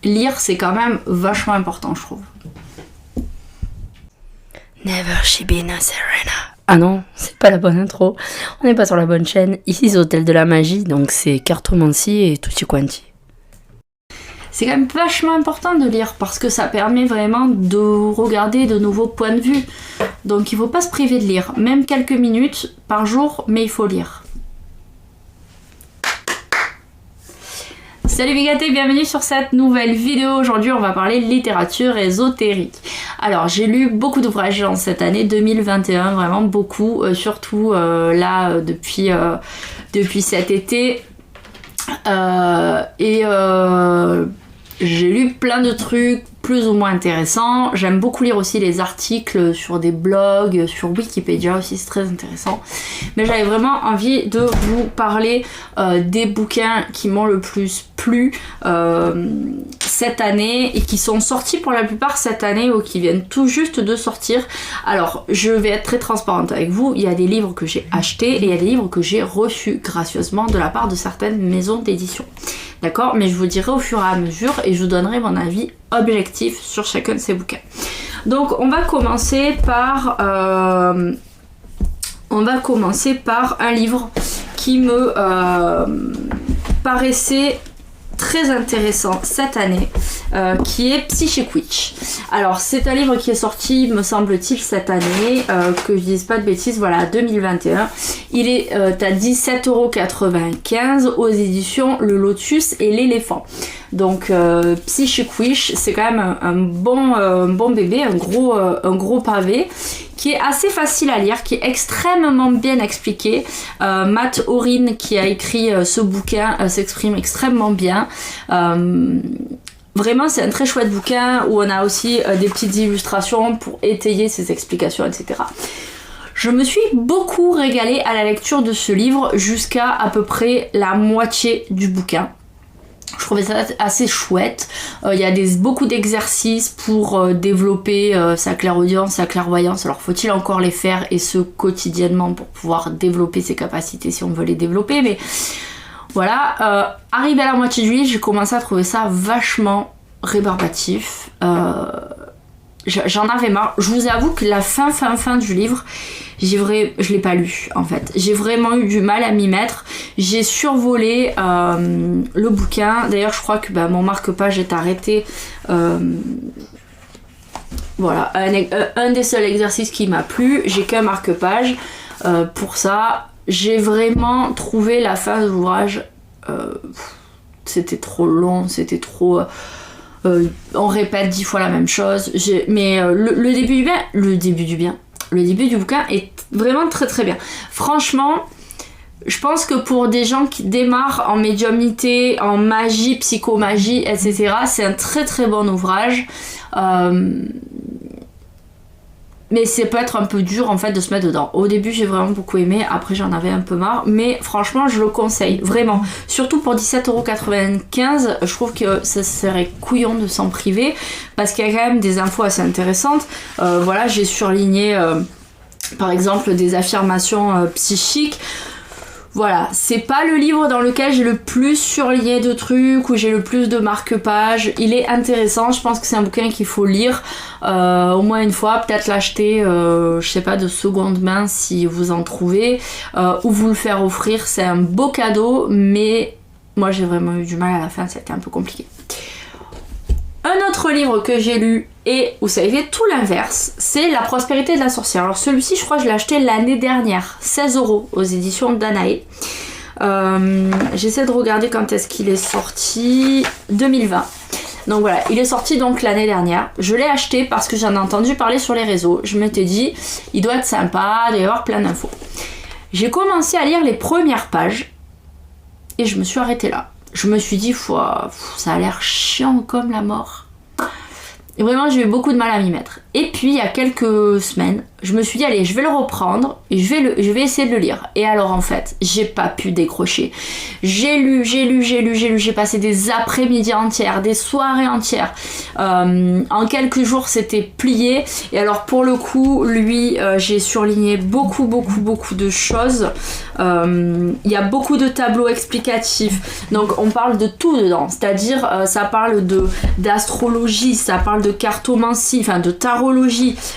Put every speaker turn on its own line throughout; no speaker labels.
lire c'est quand même vachement important, je trouve.
Never she been a Serena. Ah non, c'est pas la bonne intro. On n'est pas sur la bonne chaîne. Ici c'est Hôtel de la Magie, donc c'est Cartomancie et Tutti Quanti.
C'est quand même vachement important de lire parce que ça permet vraiment de regarder de nouveaux points de vue. Donc il faut pas se priver de lire, même quelques minutes par jour, mais il faut lire. Salut mes gâtés, bienvenue sur cette nouvelle vidéo. Aujourd'hui on va parler littérature ésotérique. Alors j'ai lu beaucoup d'ouvrages en cette année 2021, vraiment beaucoup, surtout là depuis cet été. J'ai lu plein de trucs plus ou moins intéressants. J'aime beaucoup lire aussi les articles sur des blogs, sur Wikipédia aussi, c'est très intéressant. Mais j'avais vraiment envie de vous parler des bouquins qui m'ont le plus plu cette année et qui sont sortis pour la plupart cette année ou qui viennent tout juste de sortir. Alors, je vais être très transparente avec vous. Il y a des livres que j'ai achetés et il y a des livres que j'ai reçus gracieusement de la part de certaines maisons d'édition. D'accord, mais je vous dirai au fur et à mesure et je vous donnerai mon avis objectif sur chacun de ces bouquins. Donc on va commencer par un livre qui me paraissait très intéressant cette année, qui est Psychic Witch. Alors c'est un livre qui est sorti, me semble-t-il, cette année, que je dise pas de bêtises, voilà, 2021. Il est à 17,95 € aux éditions Le Lotus et l'Éléphant. Donc Psychic Witch, c'est quand même un bon bébé, un gros pavé, qui est assez facile à lire, qui est extrêmement bien expliqué. Matt Orin, qui a écrit ce bouquin, s'exprime extrêmement bien. Vraiment, c'est un très chouette bouquin où on a aussi des petites illustrations pour étayer ses explications, etc. Je me suis beaucoup régalée à la lecture de ce livre jusqu'à à peu près la moitié du bouquin. Je trouvais ça assez chouette. Il y a beaucoup d'exercices pour développer sa clairaudience, sa clairvoyance. Alors faut-il encore les faire et ce quotidiennement pour pouvoir développer ses capacités si on veut les développer. Mais voilà, arrivé à la moitié du livre, j'ai commencé à trouver ça vachement rébarbatif. J'en avais marre. Je vous avoue que la fin du livre, je l'ai pas lu en fait. J'ai vraiment eu du mal à m'y mettre. J'ai survolé le bouquin. D'ailleurs, je crois que mon marque-page est arrêté. Voilà, un des seuls exercices qui m'a plu. J'ai qu'un marque-page pour ça. J'ai vraiment trouvé la fin de l'ouvrage. C'était trop long, c'était trop. On répète 10 fois la même chose. Mais le début du bouquin est vraiment très très bien. Franchement, je pense que pour des gens qui démarrent en médiumnité, en magie, psychomagie, etc., c'est un très très bon ouvrage. Mais ça peut être un peu dur en fait de se mettre dedans. Au début j'ai vraiment beaucoup aimé, après j'en avais un peu marre, mais franchement je le conseille, vraiment. Surtout pour 17,95 €, je trouve que ça serait couillon de s'en priver, parce qu'il y a quand même des infos assez intéressantes. Voilà, j'ai surligné par exemple des affirmations psychiques. Voilà, c'est pas le livre dans lequel j'ai le plus surligné de trucs, où j'ai le plus de marque-pages. Il est intéressant, je pense que c'est un bouquin qu'il faut lire au moins une fois, peut-être l'acheter, je sais pas, de seconde main si vous en trouvez, ou vous le faire offrir, c'est un beau cadeau, mais moi j'ai vraiment eu du mal à la fin, c'était un peu compliqué. Un autre livre que j'ai lu et où ça a été tout l'inverse, c'est La prospérité de la sorcière. Alors celui-ci, je crois que je l'ai acheté l'année dernière, 16 € aux éditions Danae. J'essaie de regarder quand est-ce qu'il est sorti, 2020. Donc voilà, il est sorti donc l'année dernière. Je l'ai acheté parce que j'en ai entendu parler sur les réseaux. Je m'étais dit, il doit être sympa, il doit y avoir plein d'infos. J'ai commencé à lire les premières pages et je me suis arrêtée là. Je me suis dit, ça a l'air chiant comme la mort. Et vraiment, j'ai eu beaucoup de mal à m'y mettre. Et puis il y a quelques semaines, je me suis dit allez, je vais le reprendre et je vais essayer de le lire. Et alors en fait, j'ai pas pu décrocher. J'ai passé des après-midi entières, des soirées entières. En quelques jours, c'était plié. Et alors pour le coup, lui, j'ai surligné beaucoup de choses. Il y a beaucoup de tableaux explicatifs. Donc on parle de tout dedans. C'est-à-dire, ça parle d'astrologie, ça parle de cartomancie, enfin de tarologie.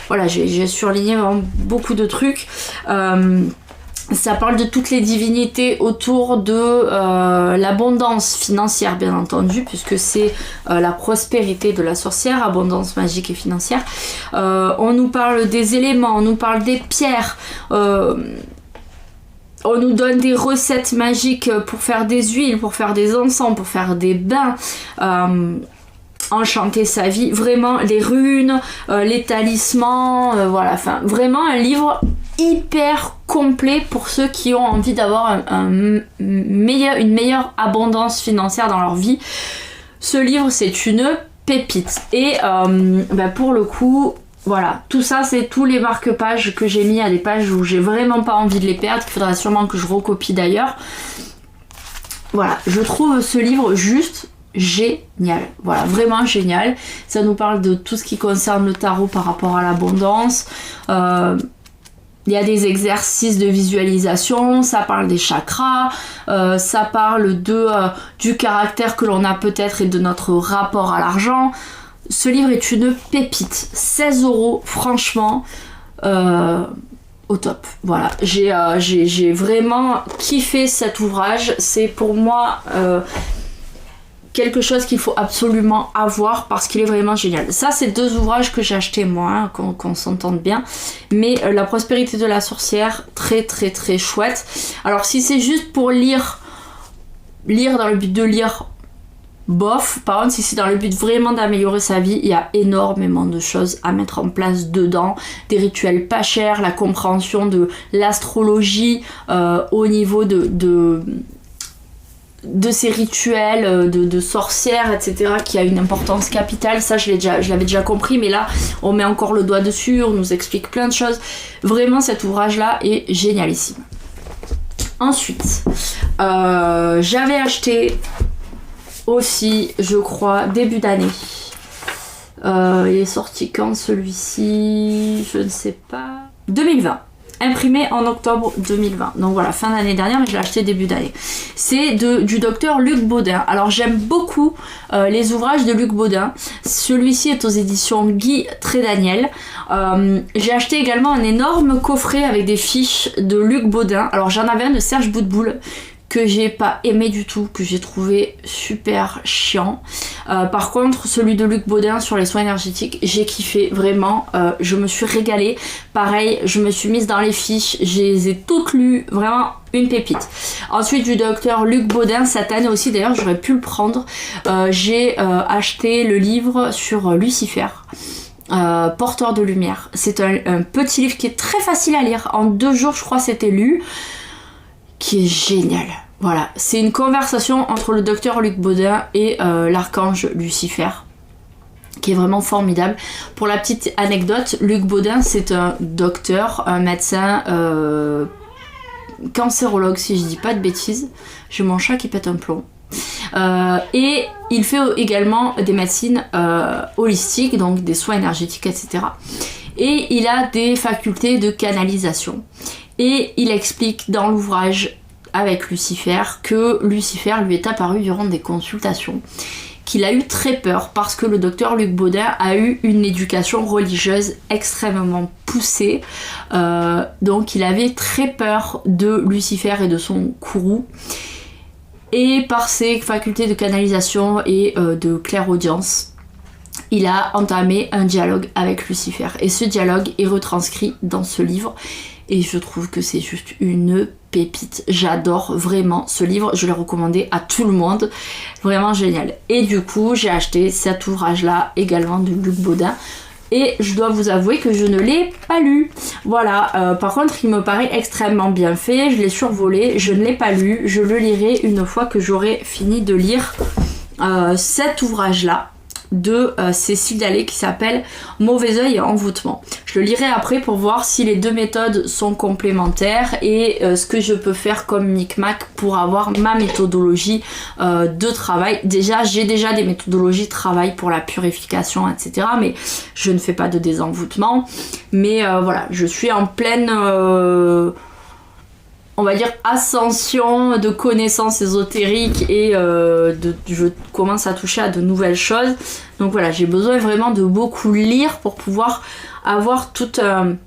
Voilà, j'ai surligné vraiment beaucoup de trucs. Ça parle de toutes les divinités autour de l'abondance financière, bien entendu, puisque c'est la prospérité de la sorcière, abondance magique et financière. On nous parle des éléments, on nous parle des pierres. On nous donne des recettes magiques pour faire des huiles, pour faire des encens, pour faire des bains. Enchanter sa vie, vraiment les runes, les talismans, voilà, enfin vraiment un livre hyper complet pour ceux qui ont envie d'avoir une meilleure abondance financière dans leur vie. Ce livre, c'est une pépite et pour le coup, voilà, tout ça c'est tous les marque-pages que j'ai mis à des pages où j'ai vraiment pas envie de les perdre, qu'il faudra sûrement que je recopie d'ailleurs. Voilà, je trouve ce livre juste génial, voilà, vraiment génial. Ça nous parle de tout ce qui concerne le tarot par rapport à l'abondance. Il y a des exercices de visualisation, ça parle des chakras, ça parle du caractère que l'on a peut-être et de notre rapport à l'argent. Ce livre est une pépite, 16 €, franchement, au top. Voilà, j'ai vraiment kiffé cet ouvrage. C'est pour moi quelque chose qu'il faut absolument avoir parce qu'il est vraiment génial. Ça, c'est 2 ouvrages que j'ai achetés moi, hein, qu'on s'entende bien. Mais La prospérité de la sorcière, très chouette. Alors si c'est juste pour lire dans le but de lire, bof. Par contre, si c'est dans le but vraiment d'améliorer sa vie, il y a énormément de choses à mettre en place dedans. Des rituels pas chers, la compréhension de l'astrologie au niveau de ces rituels de sorcières, etc., qui a une importance capitale. Ça, je l'avais déjà compris, mais là, on met encore le doigt dessus, on nous explique plein de choses. Vraiment, cet ouvrage-là est génialissime. Ensuite, j'avais acheté aussi, je crois, début d'année. Il est sorti quand celui-ci? Je ne sais pas. 2020. Imprimé en octobre 2020. Donc voilà, fin d'année dernière, mais je l'ai acheté début d'année. C'est du docteur Luc Baudin. Alors j'aime beaucoup les ouvrages de Luc Baudin. Celui-ci est aux éditions Guy Trédaniel. J'ai acheté également un énorme coffret avec des fiches de Luc Baudin. Alors j'en avais un de Serge Boutboul que j'ai pas aimé du tout, que j'ai trouvé super chiant. Par contre, celui de Luc Baudin sur les soins énergétiques, j'ai kiffé, vraiment, je me suis régalée. Pareil, je me suis mise dans les fiches, je les ai toutes lues, vraiment une pépite. Ensuite, du docteur Luc Baudin, cette année aussi, d'ailleurs, j'aurais pu le prendre. J'ai acheté le livre sur Lucifer. Porteur de lumière. C'est un petit livre qui est très facile à lire. En 2 jours, je crois, c'était lu. Qui est génial. Voilà, c'est une conversation entre le docteur Luc Baudin et l'archange Lucifer, qui est vraiment formidable. Pour la petite anecdote, Luc Baudin, c'est un docteur, un médecin cancérologue, si je dis pas de bêtises. J'ai mon chat qui pète un plomb. Et il fait également des médecines holistiques, donc des soins énergétiques, etc. Et il a des facultés de canalisation. Et il explique dans l'ouvrage avec Lucifer que Lucifer lui est apparu durant des consultations, qu'il a eu très peur parce que le docteur Luc Baudin a eu une éducation religieuse extrêmement poussée. Donc il avait très peur de Lucifer et de son courroux. Et par ses facultés de canalisation et de clairaudience, il a entamé un dialogue avec Lucifer. Et ce dialogue est retranscrit dans ce livre. Et je trouve que c'est juste une pépite. J'adore vraiment ce livre. Je l'ai recommandé à tout le monde. Vraiment génial. Et du coup, j'ai acheté cet ouvrage-là également de Luc Baudin. Et je dois vous avouer que je ne l'ai pas lu. Voilà. Par contre, il me paraît extrêmement bien fait. Je l'ai survolé. Je ne l'ai pas lu. Je le lirai une fois que j'aurai fini de lire cet ouvrage-là. de Cécile Dallé qui s'appelle Mauvais œil et envoûtement. Je le lirai après pour voir si les deux méthodes sont complémentaires et ce que je peux faire comme micmac pour avoir ma méthodologie de travail. Déjà, j'ai déjà des méthodologies de travail pour la purification, etc. Mais je ne fais pas de désenvoûtement. Mais voilà, je suis en pleine... on va dire ascension de connaissances ésotériques et je commence à toucher à de nouvelles choses. Donc voilà, j'ai besoin vraiment de beaucoup lire pour pouvoir avoir toute un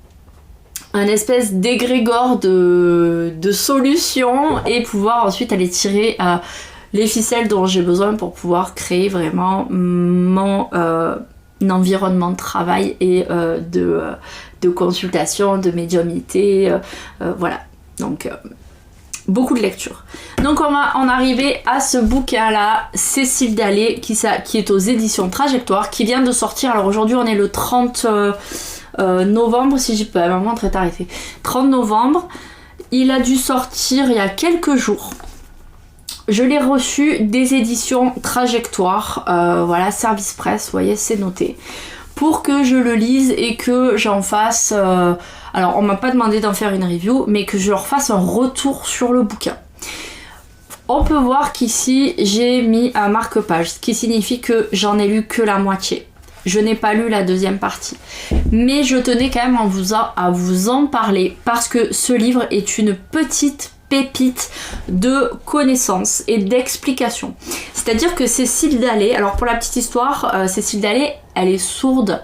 espèce d'égrégore de solutions et pouvoir ensuite aller tirer les ficelles dont j'ai besoin pour pouvoir créer vraiment mon environnement de travail et de consultation, de médiumnité, voilà. Donc, beaucoup de lecture. Donc, on va en arriver à ce bouquin-là, Cécile Dallé, qui est aux éditions Trajectoire, qui vient de sortir. Alors, aujourd'hui, on est le 30 novembre, si j'y peux. Ma montre est arrêtée. 30 novembre. Il a dû sortir il y a quelques jours. Je l'ai reçu des éditions Trajectoire. Voilà, service presse, vous voyez, c'est noté. Pour que je le lise et que j'en fasse... alors, on m'a pas demandé d'en faire une review, mais que je leur fasse un retour sur le bouquin. On peut voir qu'ici, j'ai mis un marque-page, ce qui signifie que j'en ai lu que la moitié. Je n'ai pas lu la deuxième partie. Mais je tenais quand même à vous en parler, parce que ce livre est une petite pépite de connaissances et d'explications. C'est-à-dire que Cécile Dallé, alors pour la petite histoire, Cécile Dallé, elle est sourde.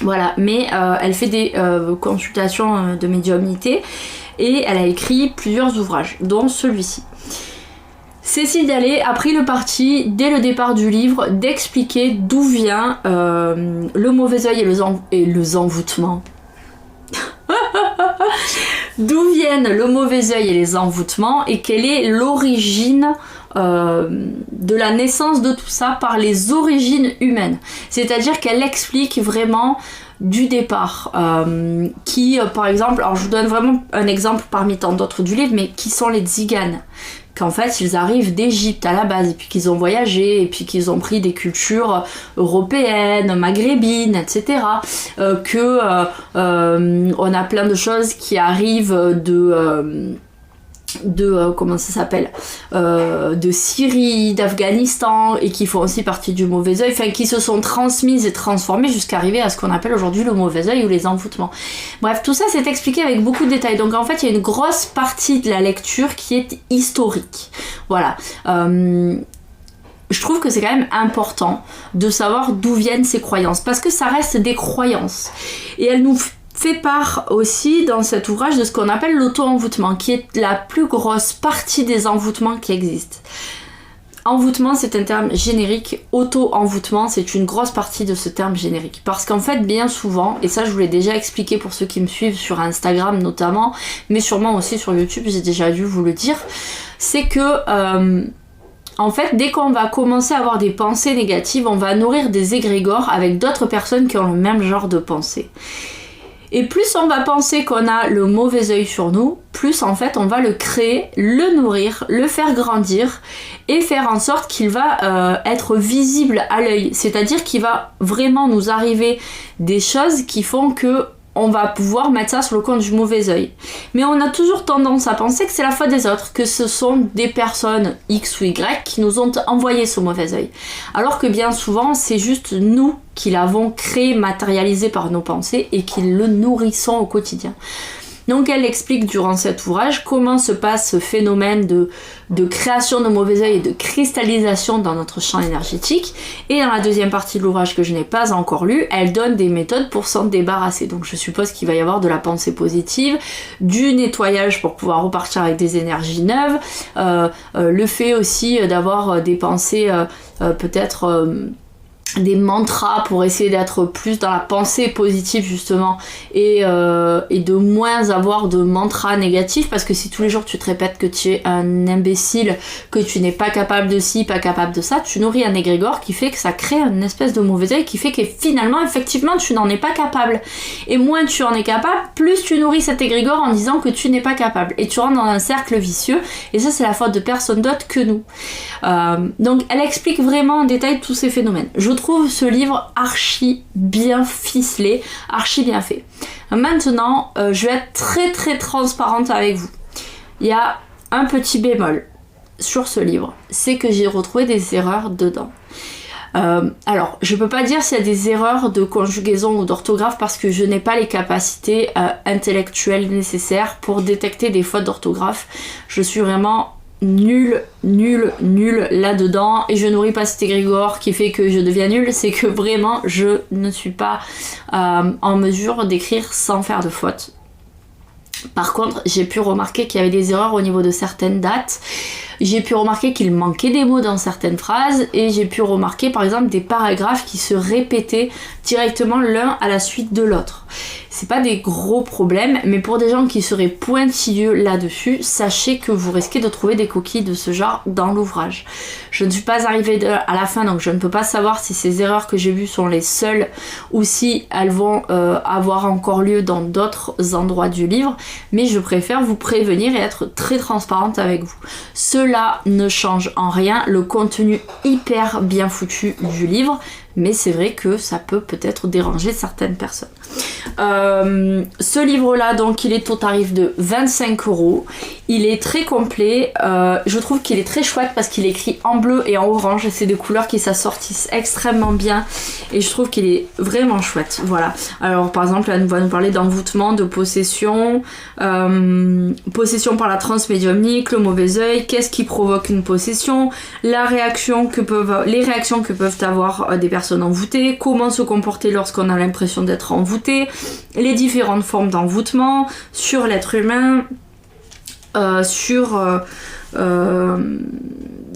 Voilà, mais elle fait des consultations de médiumnité et elle a écrit plusieurs ouvrages, dont celui-ci. Cécile Dallé a pris le parti, dès le départ du livre, d'expliquer d'où vient le mauvais œil et les envoûtements. D'où viennent le mauvais œil et les envoûtements et quelle est l'origine de la naissance de tout ça par les origines humaines. C'est-à-dire qu'elle explique vraiment du départ par exemple, alors je vous donne vraiment un exemple parmi tant d'autres du livre, mais qui sont les tziganes, qu'en fait ils arrivent d'Égypte à la base et puis qu'ils ont voyagé et puis qu'ils ont pris des cultures européennes, maghrébines, etc. On a plein de choses qui arrivent comment ça s'appelle, de Syrie, d'Afghanistan et qui font aussi partie du mauvais œil, enfin qui se sont transmises et transformées jusqu'à arriver à ce qu'on appelle aujourd'hui le mauvais œil ou les envoûtements. Bref, tout ça c'est expliqué avec beaucoup de détails. Donc en fait il y a une grosse partie de la lecture qui est historique. Voilà. Je trouve que c'est quand même important de savoir d'où viennent ces croyances, parce que ça reste des croyances. Et elles nous fait part aussi dans cet ouvrage de ce qu'on appelle l'auto-envoûtement, qui est la plus grosse partie des envoûtements qui existent. Envoûtement, c'est un terme générique. Auto-envoûtement, c'est une grosse partie de ce terme générique. Parce qu'en fait, bien souvent, et ça je vous l'ai déjà expliqué pour ceux qui me suivent sur Instagram notamment, mais sûrement aussi sur YouTube, j'ai déjà dû vous le dire, c'est que... en fait, dès qu'on va commencer à avoir des pensées négatives, on va nourrir des égrégores avec d'autres personnes qui ont le même genre de pensée. Et plus on va penser qu'on a le mauvais œil sur nous, plus en fait on va le créer, le nourrir, le faire grandir et faire en sorte qu'il va être visible à l'œil. C'est-à-dire qu'il va vraiment nous arriver des choses qui font que on va pouvoir mettre ça sur le compte du mauvais œil. Mais on a toujours tendance à penser que c'est la faute des autres, que ce sont des personnes X ou Y qui nous ont envoyé ce mauvais œil. Alors que bien souvent, c'est juste nous qui l'avons créé, matérialisé par nos pensées et qui le nourrissons au quotidien. Donc elle explique durant cet ouvrage comment se passe ce phénomène de création de mauvais œil et de cristallisation dans notre champ énergétique. Et dans la deuxième partie de l'ouvrage que je n'ai pas encore lu, elle donne des méthodes pour s'en débarrasser. Donc je suppose qu'il va y avoir de la pensée positive, du nettoyage pour pouvoir repartir avec des énergies neuves, le fait aussi d'avoir des pensées peut-être... des mantras pour essayer d'être plus dans la pensée positive justement et de moins avoir de mantras négatifs, parce que si tous les jours tu te répètes que tu es un imbécile, que tu n'es pas capable de ci, pas capable de ça, tu nourris un égrégore qui fait que ça crée une espèce de mauvais œil qui fait que finalement effectivement tu n'en es pas capable, et moins tu en es capable, plus tu nourris cet égrégore en disant que tu n'es pas capable, et tu rentres dans un cercle vicieux, et ça c'est la faute de personne d'autre que nous. Donc elle explique vraiment en détail tous ces phénomènes. Je trouve ce livre archi bien ficelé, archi bien fait. Maintenant, je vais être très très transparente avec vous. Il y a un petit bémol sur ce livre, c'est que j'ai retrouvé des erreurs dedans. Alors, je peux pas dire s'il y a des erreurs de conjugaison ou d'orthographe parce que je n'ai pas les capacités intellectuelles nécessaires pour détecter des fautes d'orthographe. Je suis vraiment nulle là-dedans et je nourris pas cet égrégore qui fait que je deviens nulle, c'est que vraiment je ne suis pas en mesure d'écrire sans faire de fautes. Par contre, j'ai pu remarquer qu'il y avait des erreurs au niveau de certaines dates. J'ai pu remarquer qu'il manquait des mots dans certaines phrases et j'ai pu remarquer par exemple des paragraphes qui se répétaient directement l'un à la suite de l'autre. C'est pas des gros problèmes, mais pour des gens qui seraient pointilleux là-dessus, sachez que vous risquez de trouver des coquilles de ce genre dans l'ouvrage. Je ne suis pas arrivée à la fin, donc je ne peux pas savoir si ces erreurs que j'ai vues sont les seules ou si elles vont avoir encore lieu dans d'autres endroits du livre, mais je préfère vous prévenir et être très transparente avec vous. Cela ne change en rien le contenu hyper bien foutu du livre, mais c'est vrai que ça peut peut-être déranger certaines personnes. Ce livre-là, donc, il est au tarif de 25 €. Il est très complet. Je trouve qu'il est très chouette parce qu'il est écrit en bleu et en orange. Et c'est des couleurs qui s'assortissent extrêmement bien. Et je trouve qu'il est vraiment chouette. Voilà. Alors, par exemple, là, on va nous parler d'envoûtement, de possession, possession par la transe médiumnique, le mauvais œil, qu'est-ce qui provoque une possession, les réactions que peuvent avoir des personnes envoûtées, comment se comporter lorsqu'on a l'impression d'être envoûté, les différentes formes d'envoûtement sur l'être humain, sur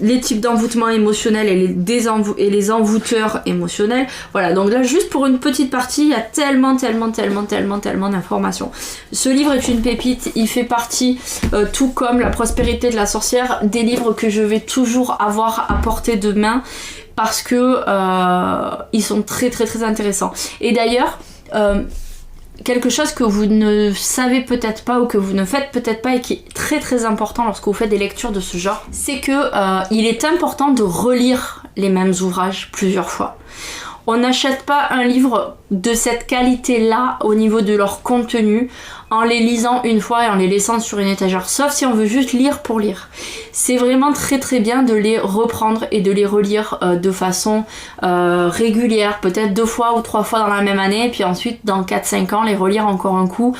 les types d'envoûtement émotionnel et les envoûteurs émotionnels. Voilà, donc là juste pour une petite partie, il y a tellement d'informations. Ce livre est une pépite, il fait partie, tout comme La prospérité de la sorcière, des livres que je vais toujours avoir à portée de main parce que ils sont très intéressants. Et d'ailleurs, quelque chose que vous ne savez peut-être pas ou que vous ne faites peut-être pas et qui est très important lorsque vous faites des lectures de ce genre, c'est que il est important de relire les mêmes ouvrages plusieurs fois. On n'achète pas un livre de cette qualité-là au niveau de leur contenu en les lisant une fois et en les laissant sur une étagère, sauf si on veut juste lire pour lire. C'est vraiment très bien de les reprendre et de les relire de façon régulière, peut-être 2 fois ou 3 fois dans la même année, et puis ensuite dans 4-5 ans les relire encore un coup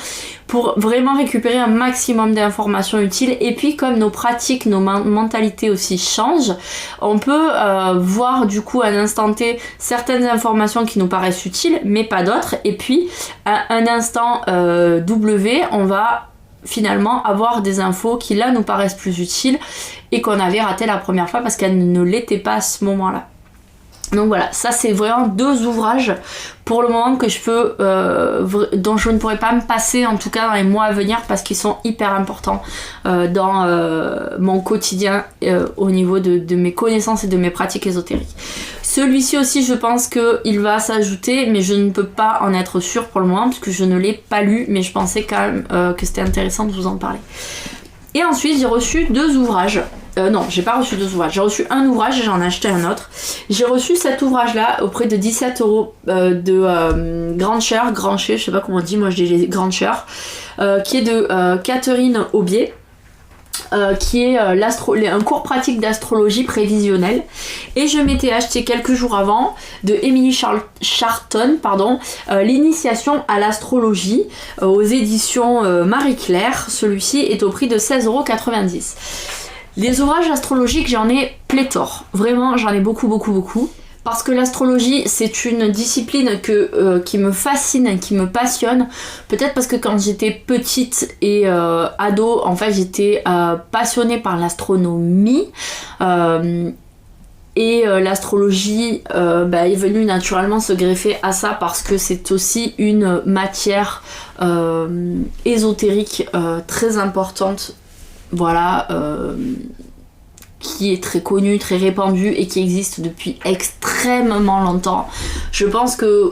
pour vraiment récupérer un maximum d'informations utiles. Et puis comme nos pratiques, nos mentalités aussi changent, on peut voir du coup à un instant T certaines informations qui nous paraissent utiles mais pas d'autres, et puis à un instant W, on va finalement avoir des infos qui là nous paraissent plus utiles et qu'on avait raté la première fois parce qu'elles ne l'étaient pas à ce moment-là. Donc voilà, ça c'est vraiment 2 ouvrages pour le moment que je peux, dont je ne pourrais pas me passer en tout cas dans les mois à venir parce qu'ils sont hyper importants dans mon quotidien au niveau de mes connaissances et de mes pratiques ésotériques. Celui-ci aussi je pense qu'il va s'ajouter, mais je ne peux pas en être sûre pour le moment parce que je ne l'ai pas lu, mais je pensais quand même que c'était intéressant de vous en parler. Et ensuite j'ai reçu 2 ouvrages. Non, j'ai pas reçu 2 ouvrages. J'ai reçu un ouvrage et j'en ai acheté un autre. J'ai reçu cet ouvrage-là auprès de 17 € de Grancher, je sais pas comment on dit, moi je dis Grancher, qui est de Catherine Aubier. Qui est un cours pratique d'astrologie prévisionnelle, et je m'étais acheté quelques jours avant de Emily Charton, l'initiation à l'astrologie aux éditions Marie-Claire. Celui-ci est au prix de 16,90 €. Les ouvrages astrologiques, j'en ai pléthore, vraiment j'en ai beaucoup parce que l'astrologie c'est une discipline qui me fascine, qui me passionne, peut-être parce que quand j'étais petite et ado, en fait j'étais passionnée par l'astronomie, et l'astrologie est venue naturellement se greffer à ça parce que c'est aussi une matière ésotérique très importante, voilà, qui est très connue, très répandue et qui existe depuis extrêmement longtemps. Je pense que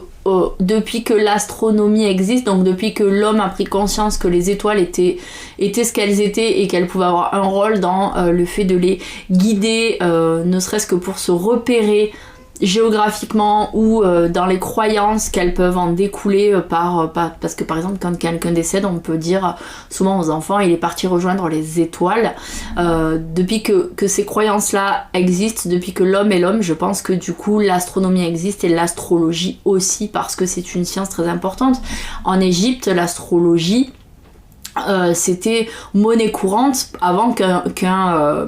depuis que l'astronomie existe, donc depuis que l'homme a pris conscience que les étoiles étaient ce qu'elles étaient et qu'elles pouvaient avoir un rôle dans le fait de les guider, ne serait-ce que pour se repérer géographiquement ou dans les croyances qu'elles peuvent en découler parce que par exemple quand quelqu'un décède, on peut dire souvent aux enfants il est parti rejoindre les étoiles. Depuis que ces croyances là existent, depuis que l'homme est l'homme, je pense que du coup l'astronomie existe et l'astrologie aussi, parce que c'est une science très importante. En Égypte, l'astrologie c'était monnaie courante avant qu'un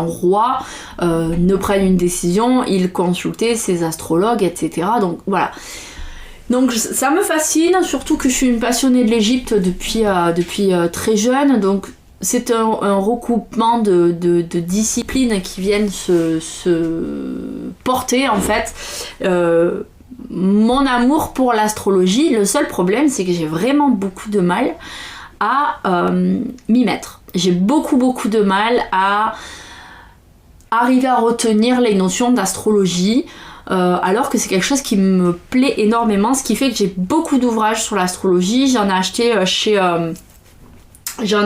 roi ne prenne une décision, il consultait ses astrologues, etc. Donc voilà. Donc ça me fascine, surtout que je suis une passionnée de l'Égypte depuis très jeune. Donc c'est un recoupement de disciplines qui viennent se porter en fait. Mon amour pour l'astrologie, le seul problème c'est que j'ai vraiment beaucoup de mal à m'y mettre. J'ai beaucoup de mal à arriver à retenir les notions d'astrologie, alors que c'est quelque chose qui me plaît énormément, ce qui fait que j'ai beaucoup d'ouvrages sur l'astrologie. J'en ai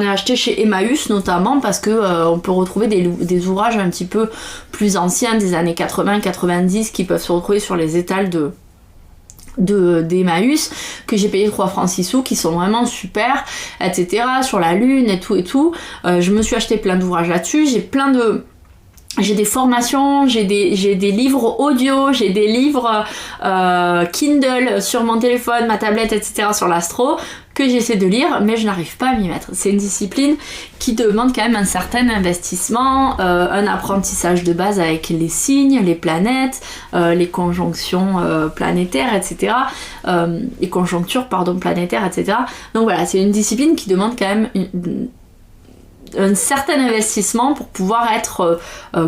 acheté chez Emmaüs notamment, parce que on peut retrouver des ouvrages un petit peu plus anciens des années 80-90 qui peuvent se retrouver sur les étals d'Emmaüs, que j'ai payé 3 francs 6 sous, qui sont vraiment super, etc. sur la lune et tout. Je me suis acheté plein d'ouvrages là-dessus, j'ai des formations, j'ai des livres audio, j'ai des livres Kindle sur mon téléphone, ma tablette, etc. sur l'astro, que j'essaie de lire, mais je n'arrive pas à m'y mettre. C'est une discipline qui demande quand même un certain investissement, un apprentissage de base avec les signes, les planètes, les conjonctions planétaires, etc. Les conjonctures, planétaires, etc. Donc voilà, c'est une discipline qui demande quand même un certain investissement pour pouvoir être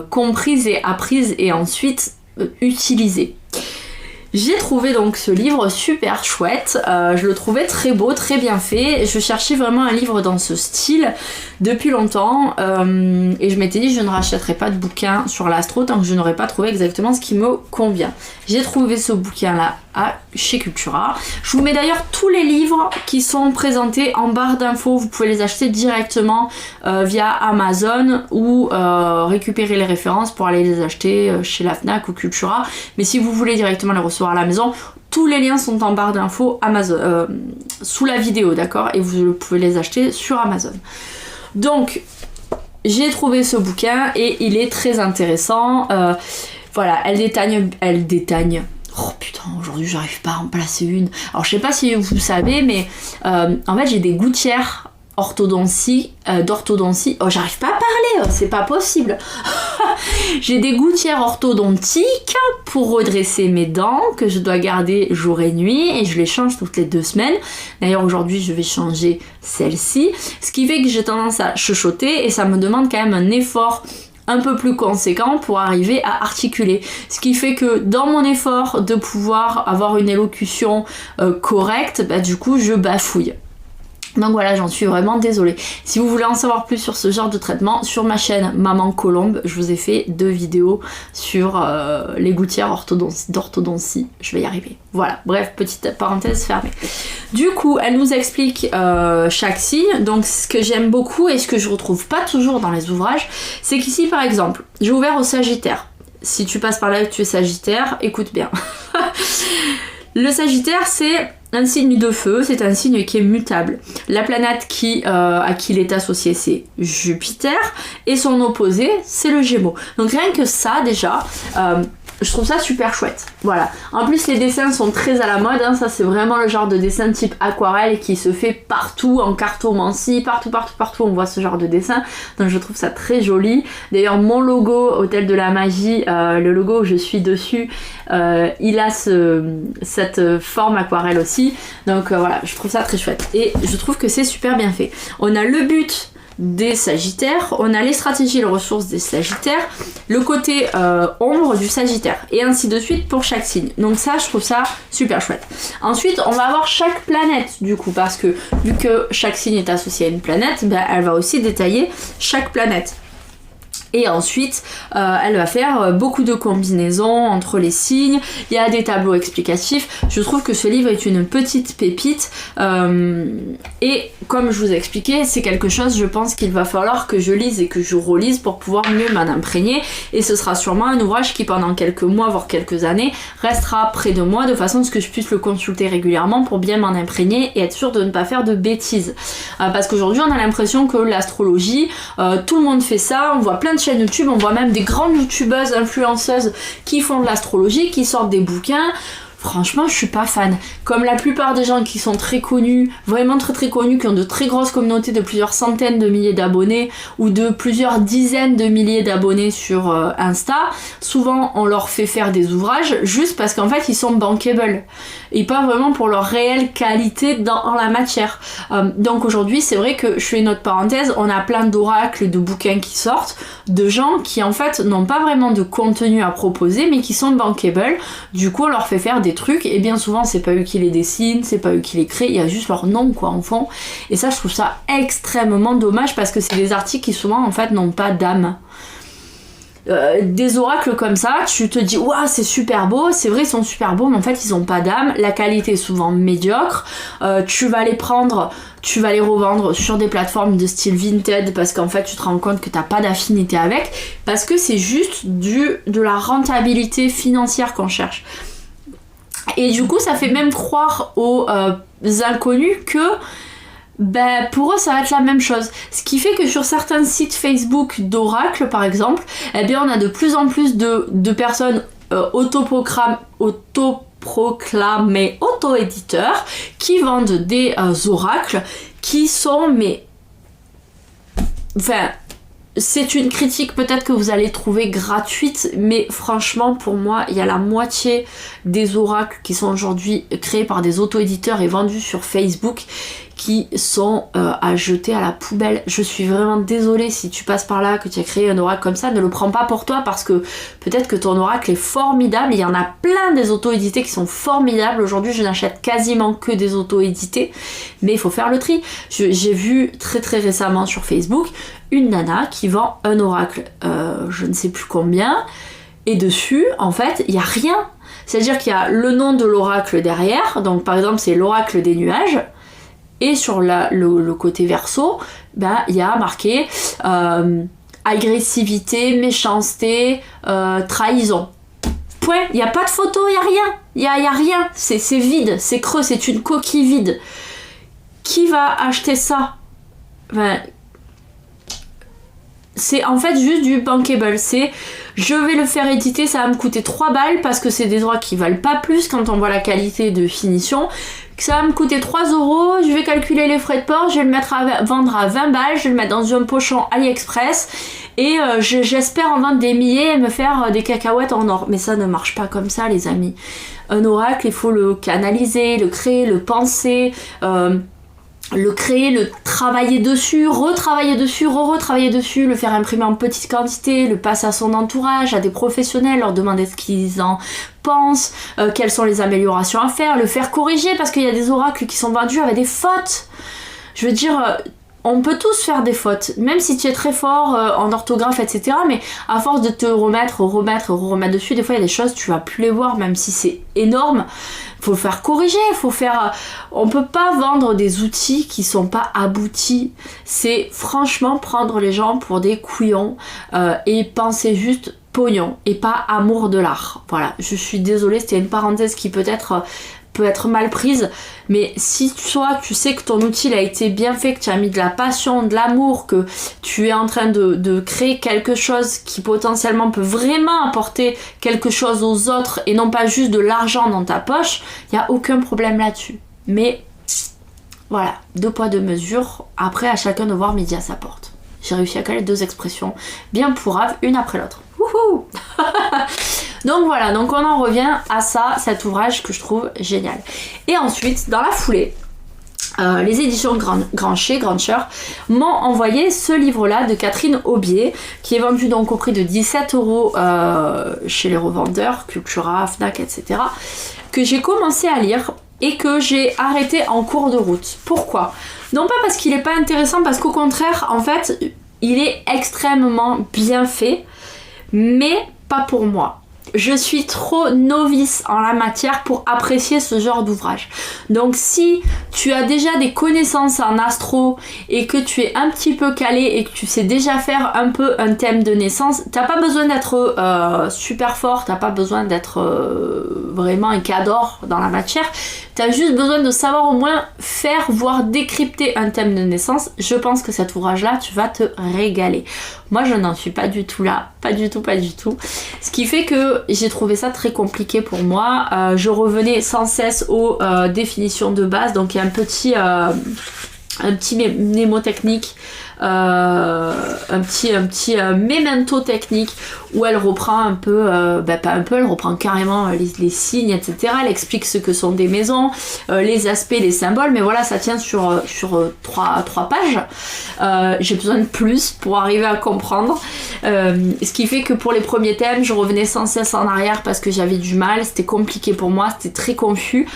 comprise et apprise et ensuite utilisée. J'ai trouvé donc ce livre super chouette, je le trouvais très beau, très bien fait. Je cherchais vraiment un livre dans ce style depuis longtemps et je m'étais dit je ne rachèterai pas de bouquin sur l'astro tant que je n'aurais pas trouvé exactement ce qui me convient. J'ai trouvé ce bouquin là chez Cultura. Je vous mets d'ailleurs tous les livres qui sont présentés en barre d'infos, vous pouvez les acheter directement via Amazon ou récupérer les références pour aller les acheter chez la Fnac ou Cultura. Mais si vous voulez directement les recevoir à la maison, tous les liens sont en barre d'infos Amazon, sous la vidéo, d'accord, et vous pouvez les acheter sur Amazon. Donc j'ai trouvé ce bouquin et il est très intéressant. Voilà, elle détaille. Oh putain, aujourd'hui j'arrive pas à en placer une. Alors je sais pas si vous savez, mais en fait j'ai des gouttières d'orthodontie. Oh, j'arrive pas à parler, c'est pas possible. J'ai des gouttières orthodontiques pour redresser mes dents que je dois garder jour et nuit et je les change toutes les 2 semaines. D'ailleurs aujourd'hui je vais changer celle-ci, ce qui fait que j'ai tendance à chuchoter et ça me demande quand même un effort un peu plus conséquent pour arriver à articuler. Ce qui fait que dans mon effort de pouvoir avoir une élocution correcte, du coup je bafouille. Donc voilà, j'en suis vraiment désolée. Si vous voulez en savoir plus sur ce genre de traitement, sur ma chaîne Maman Colombe, je vous ai fait 2 vidéos sur les gouttières d'orthodontie. Je vais y arriver. Voilà, bref, petite parenthèse fermée. Du coup, elle nous explique chaque signe. Donc ce que j'aime beaucoup et ce que je retrouve pas toujours dans les ouvrages, c'est qu'ici par exemple, j'ai ouvert au Sagittaire. Si tu passes par là et que tu es Sagittaire, écoute bien. Le Sagittaire, c'est un signe de feu, c'est un signe qui est mutable. La planète à qui il est associé, c'est Jupiter, et son opposé, c'est le Gémeaux. Donc rien que ça, déjà, je trouve ça super chouette. Voilà. En plus, les dessins sont très à la mode, hein. Ça c'est vraiment le genre de dessin type aquarelle qui se fait partout, en cartomancie, partout on voit ce genre de dessin. Donc je trouve ça très joli. D'ailleurs, mon logo Hôtel de la Magie, le logo où je suis dessus, il a cette forme aquarelle aussi. Donc voilà, je trouve ça très chouette. Et je trouve que c'est super bien fait. On a le but des Sagittaires, on a les stratégies et les ressources des Sagittaires, le côté ombre du Sagittaire, et ainsi de suite pour chaque signe. Donc ça, je trouve ça super chouette. Ensuite, on va avoir chaque planète du coup, parce que vu que chaque signe est associé à une planète, elle va aussi détailler chaque planète. Et ensuite, elle va faire beaucoup de combinaisons entre les signes, il y a des tableaux explicatifs. Je trouve que ce livre est une petite pépite et comme je vous ai expliqué, c'est quelque chose, je pense qu'il va falloir que je lise et que je relise pour pouvoir mieux m'en imprégner, et ce sera sûrement un ouvrage qui pendant quelques mois, voire quelques années, restera près de moi de façon à ce que je puisse le consulter régulièrement pour bien m'en imprégner et être sûr de ne pas faire de bêtises. Parce qu'aujourd'hui, on a l'impression que l'astrologie, tout le monde fait ça, on voit plein de chaînes YouTube, on voit même des grandes youtubeuses, influenceuses qui font de l'astrologie, qui sortent des bouquins. Franchement, je suis pas fan. Comme la plupart des gens qui sont très connus, vraiment très très connus, qui ont de très grosses communautés de plusieurs centaines de milliers d'abonnés ou de plusieurs dizaines de milliers d'abonnés sur Insta, souvent on leur fait faire des ouvrages juste parce qu'en fait ils sont bankable et pas vraiment pour leur réelle qualité dans la matière. Donc aujourd'hui, c'est vrai que je fais une autre parenthèse, on a plein d'oracles, de bouquins qui sortent, de gens qui en fait n'ont pas vraiment de contenu à proposer mais qui sont bankable. Du coup, on leur fait faire des trucs et bien souvent c'est pas eux qui les dessinent, c'est pas eux qui les créent, il y a juste leur nom quoi en fond, et ça je trouve ça extrêmement dommage parce que c'est des articles qui souvent en fait n'ont pas d'âme. Des oracles comme ça, tu te dis waouh c'est super beau, c'est vrai ils sont super beaux mais en fait ils ont pas d'âme, la qualité est souvent médiocre, tu vas les prendre, tu vas les revendre sur des plateformes de style Vinted parce qu'en fait tu te rends compte que t'as pas d'affinité avec, parce que c'est juste de la rentabilité financière qu'on cherche. Et du coup, ça fait même croire aux inconnus que pour eux, ça va être la même chose. Ce qui fait que sur certains sites Facebook d'oracle, par exemple, eh bien, on a de plus en plus de personnes autoproclamés auto-éditeurs qui vendent des oracles qui sont, c'est une critique peut-être que vous allez trouver gratuite, mais franchement pour moi il y a la moitié des oracles qui sont aujourd'hui créés par des auto-éditeurs et vendus sur Facebook qui sont à jeter à la poubelle. Je suis vraiment désolée si tu passes par là, que tu as créé un oracle comme ça, ne le prends pas pour toi parce que peut-être que ton oracle est formidable, il y en a plein des auto-édités qui sont formidables. Aujourd'hui je n'achète quasiment que des auto-édités, mais il faut faire le tri. J'ai vu très très récemment sur Facebook une nana qui vend un oracle, je ne sais plus combien, et dessus en fait il n'y a rien. C'est-à-dire qu'il y a le nom de l'oracle derrière, donc par exemple c'est l'oracle des nuages, et sur le côté verso, il y a marqué agressivité, méchanceté, trahison. Point, il n'y a pas de photo, il n'y a rien. Il y a rien, c'est vide, c'est creux, c'est une coquille vide. Qui va acheter ça? C'est en fait juste du bankable, c'est je vais le faire éditer, ça va me coûter 3 balles parce que c'est des droits qui valent pas plus quand on voit la qualité de finition, ça va me coûter 3 €, je vais calculer les frais de port, je vais le mettre vendre à 20 balles, je vais le mettre dans un pochon AliExpress et j'espère en vendre des milliers et me faire des cacahuètes en or. Mais ça ne marche pas comme ça les amis. Un oracle, il faut le canaliser, le créer, le penser, le créer, le travailler dessus, retravailler dessus, retravailler dessus, le faire imprimer en petite quantité, le passer à son entourage, à des professionnels, leur demander ce qu'ils en pensent, quelles sont les améliorations à faire, le faire corriger parce qu'il y a des oracles qui sont vendus avec des fautes. Je veux dire, on peut tous faire des fautes, même si tu es très fort en orthographe, etc. Mais à force de te remettre dessus, des fois il y a des choses, tu vas plus les voir, même si c'est énorme. Faut faire corriger, on peut pas vendre des outils qui sont pas aboutis. C'est franchement prendre les gens pour des couillons et penser juste pognon et pas amour de l'art. Voilà, je suis désolée, c'était une parenthèse qui peut être mal prise, mais si toi tu sais que ton outil a été bien fait, que tu as mis de la passion, de l'amour, que tu es en train de créer quelque chose qui potentiellement peut vraiment apporter quelque chose aux autres et non pas juste de l'argent dans ta poche, il n'y a aucun problème là-dessus. Mais voilà, 2 poids 2 mesures, après à chacun de voir midi à sa porte. J'ai réussi à caler 2 expressions bien pourraves, une après l'autre. Wouhou. Donc voilà, donc on en revient à ça, cet ouvrage que je trouve génial. Et ensuite, dans la foulée, les éditions Grancher m'ont envoyé ce livre-là de Catherine Aubier, qui est vendu donc au prix de 17 € chez les revendeurs, Cultura, Fnac, etc., que j'ai commencé à lire et que j'ai arrêté en cours de route. Pourquoi? Non pas parce qu'il n'est pas intéressant, parce qu'au contraire, en fait, il est extrêmement bien fait, mais pas pour moi. Je suis trop novice en la matière pour apprécier ce genre d'ouvrage. Donc si tu as déjà des connaissances en astro et que tu es un petit peu calé et que tu sais déjà faire un peu un thème de naissance, t'as pas besoin d'être super fort, t'as pas besoin d'être vraiment un cador dans la matière. T'as juste besoin de savoir au moins faire, voire décrypter un thème de naissance. Je pense que cet ouvrage-là, tu vas te régaler. Moi, je n'en suis pas du tout là. Pas du tout. Ce qui fait que j'ai trouvé ça très compliqué pour moi. Je revenais sans cesse aux définitions de base. Donc, il y a un petit mnémotechnique, un petit memento technique où elle reprend un peu, pas un peu, elle reprend carrément les signes, etc. Elle explique ce que sont des maisons, les aspects, les symboles, mais voilà, ça tient sur trois pages. J'ai besoin de plus pour arriver à comprendre. Ce qui fait que pour les premiers thèmes, je revenais sans cesse en arrière parce que j'avais du mal, c'était compliqué pour moi, c'était très confus.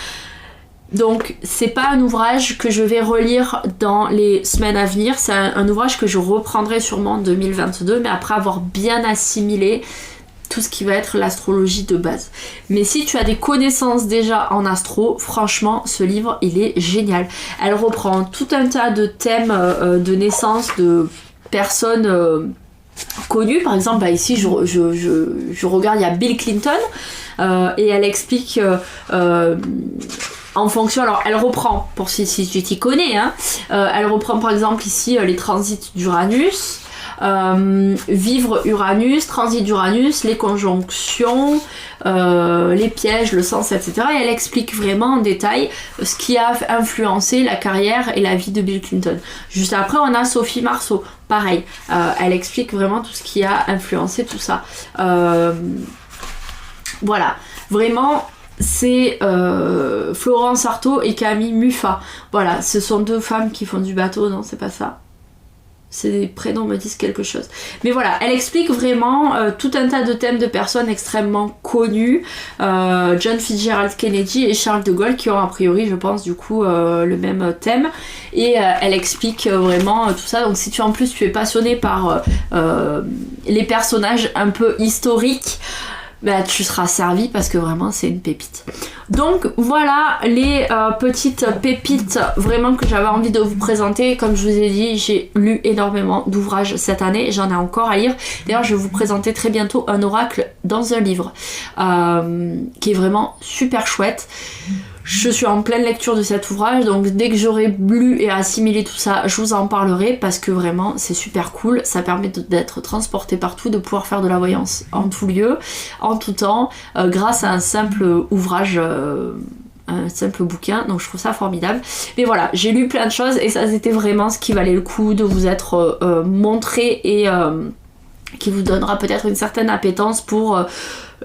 Donc c'est pas un ouvrage que je vais relire dans les semaines à venir, c'est un ouvrage que je reprendrai sûrement en 2022, mais après avoir bien assimilé tout ce qui va être l'astrologie de base. Mais si tu as des connaissances déjà en astro, franchement ce livre il est génial. Elle reprend tout un tas de thèmes de naissance de personnes connues. Par exemple ici je regarde, il y a Bill Clinton et elle explique en fonction, alors elle reprend, pour si tu t'y connais, hein, elle reprend par exemple ici les transits d'Uranus, vivre Uranus, transit d'Uranus, les conjonctions, les pièges, le sens, etc. Et elle explique vraiment en détail ce qui a influencé la carrière et la vie de Bill Clinton. Juste après, on a Sophie Marceau, pareil, elle explique vraiment tout ce qui a influencé tout ça. Voilà, vraiment... c'est Florence Artaud et Camille Muffat. Voilà, ce sont deux femmes qui font du bateau, non, c'est pas ça. Ces prénoms me disent quelque chose. Mais voilà, elle explique vraiment tout un tas de thèmes de personnes extrêmement connues. John Fitzgerald Kennedy et Charles de Gaulle qui ont a priori, je pense, du coup, le même thème. Et elle explique vraiment tout ça. Donc si en plus tu es passionné par les personnages un peu historiques, bah, tu seras servi parce que vraiment c'est une pépite. Donc voilà les petites pépites vraiment que j'avais envie de vous présenter. Comme je vous ai dit, j'ai lu énormément d'ouvrages cette année, j'en ai encore à lire. D'ailleurs je vais vous présenter très bientôt un oracle dans un livre qui est vraiment super chouette. Je suis en pleine lecture de cet ouvrage, donc dès que j'aurai lu et assimilé tout ça, je vous en parlerai parce que vraiment c'est super cool, ça permet d'être transporté partout, de pouvoir faire de la voyance en tout lieu, en tout temps, grâce à un simple ouvrage, un simple bouquin, donc je trouve ça formidable. Mais voilà, j'ai lu plein de choses et ça c'était vraiment ce qui valait le coup de vous être montré et qui vous donnera peut-être une certaine appétence pour...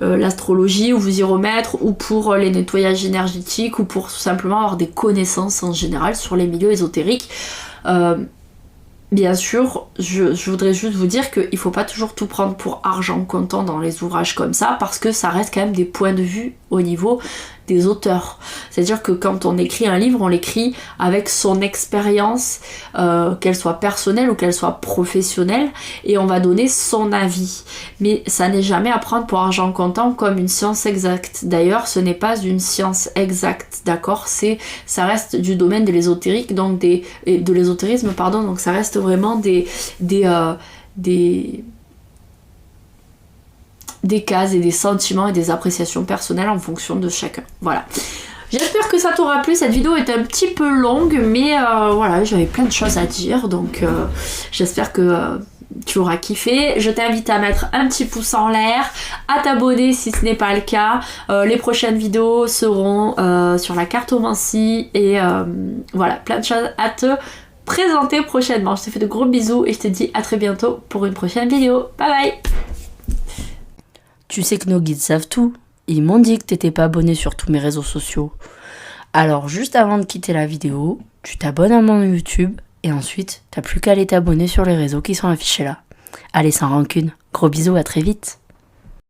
l'astrologie ou vous y remettre ou pour les nettoyages énergétiques ou pour tout simplement avoir des connaissances en général sur les milieux ésotériques. Bien sûr, je voudrais juste vous dire qu'il ne faut pas toujours tout prendre pour argent comptant dans les ouvrages comme ça parce que ça reste quand même des points de vue au niveau des auteurs. C'est-à-dire que quand on écrit un livre, on l'écrit avec son expérience, qu'elle soit personnelle ou qu'elle soit professionnelle, et on va donner son avis. Mais ça n'est jamais à prendre pour argent comptant comme une science exacte. D'ailleurs, ce n'est pas une science exacte, d'accord ? Ça reste du domaine de l'ésotérique, donc de l'ésotérisme, pardon, donc ça reste vraiment des cases et des sentiments et des appréciations personnelles en fonction de chacun. Voilà. J'espère que ça t'aura plu. Cette vidéo est un petit peu longue, mais voilà, j'avais plein de choses à dire, donc j'espère que tu auras kiffé. Je t'invite à mettre un petit pouce en l'air, à t'abonner si ce n'est pas le cas. Les prochaines vidéos seront sur la cartomancie et voilà, plein de choses à te présenter prochainement. Je te fais de gros bisous et je te dis à très bientôt pour une prochaine vidéo. Bye bye.
Tu sais que nos guides savent tout. Ils m'ont dit que t'étais pas abonné sur tous mes réseaux sociaux. Alors juste avant de quitter la vidéo, tu t'abonnes à mon YouTube et ensuite t'as plus qu'à aller t'abonner sur les réseaux qui sont affichés là. Allez, sans rancune. Gros bisous, à très vite.